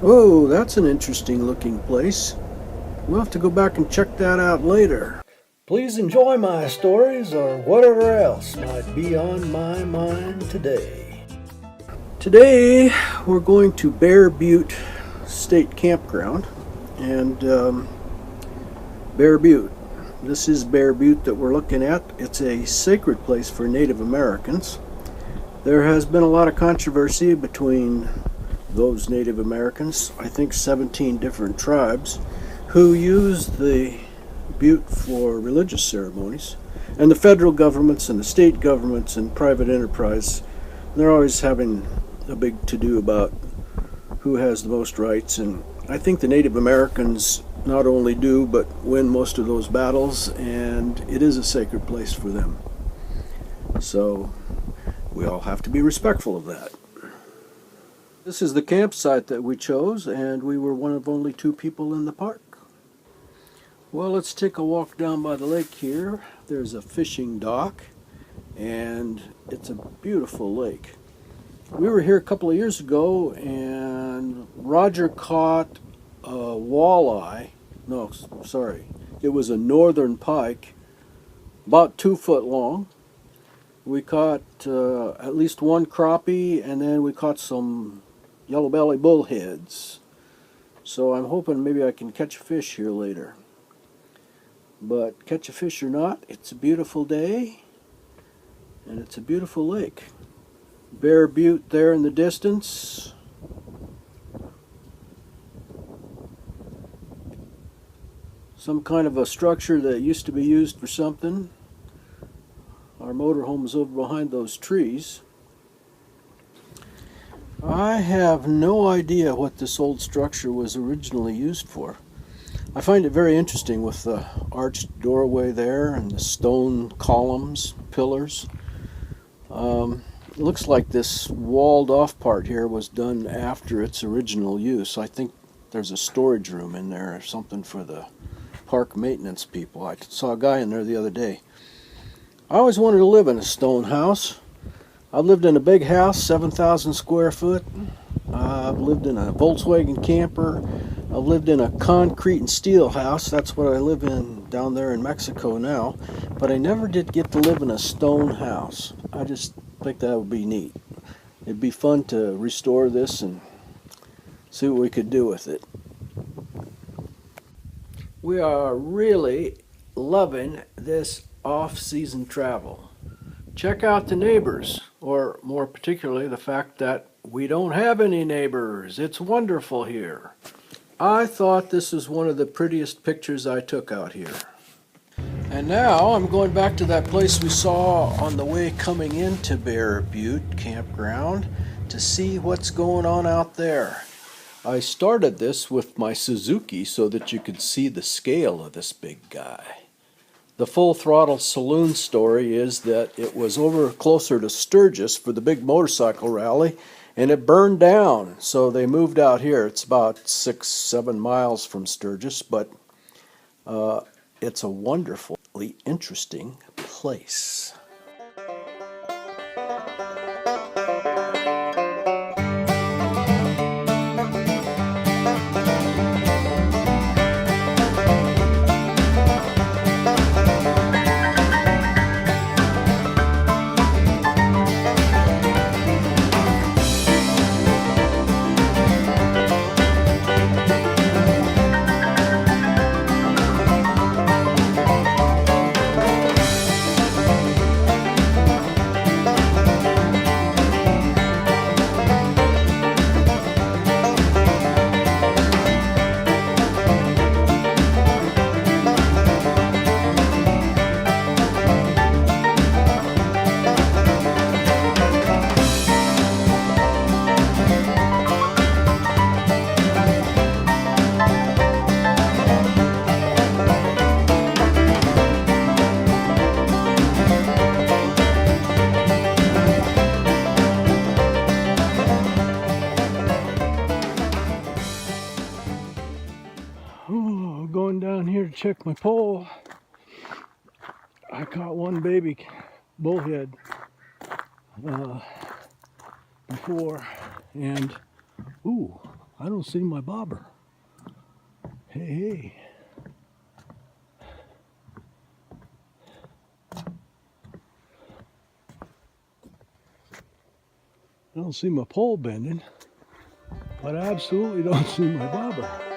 Oh, that's an interesting looking place. We'll have to go back and check that out later. Please enjoy my stories or whatever else might be on my mind today. Today we're going to Butte State Campground and Bear Butte. This is Bear Butte that we're looking at. It's a sacred place for Native Americans. There has been a lot of controversy between those Native Americans, I think 17 different tribes, who use the Butte for religious ceremonies. And the federal governments and the state governments and private enterprise, they're always having a big to-do about who has the most rights. And I think the Native Americans not only do, but win most of those battles, and it is a sacred place for them. So we all have to be respectful of that. This is the campsite that we chose, and we were one of only 2 people in the park. Well, let's take a walk down by the lake here. There's a fishing dock, and it's a beautiful lake. We were here a couple of years ago, and Roger caught a walleye. No, sorry. It was a northern pike, about 2 foot long. We caught at least 1 crappie, and then we caught some yellow belly bullheads. So I'm hoping maybe I can catch a fish here later. But catch a fish or not, it's a beautiful day, and it's a beautiful lake. Bear Butte there in the distance. Some kind of a structure that used to be used for something. Our motorhome is over behind those trees. I have no idea what this old structure was originally used for. I find it very interesting with the arched doorway there and the stone columns, pillars. It looks like this walled off part here was done after its original use. I think there's a storage room in there or something for the park maintenance people. I saw a guy in there the other day. I always wanted to live in a stone house. I've lived in a big house, 7,000 square foot. I've lived in a Volkswagen camper. I've lived in a concrete and steel house. That's what I live in down there in Mexico now. But I never did get to live in a stone house. I just think that would be neat. It'd be fun to restore this and see what we could do with it. We are really loving this off-season travel. Check out the neighbors, or more particularly the fact that we don't have any neighbors. It's wonderful here. I thought this was one of the prettiest pictures I took out here. And now I'm going back to that place we saw on the way coming into Bear Butte Campground to see what's going on out there. I started this with my Suzuki so that you could see the scale of this big guy. The full Throttle Saloon story is that it was over closer to Sturgis for the big motorcycle rally, and it burned down, so they moved out here. It's about 6-7 miles from Sturgis, but it's a wonderfully interesting place. Going down here to check my pole. I caught 1 baby bullhead before, and ooh, I don't see my bobber. Hey, hey. I don't see my pole bending, but I absolutely don't see my bobber.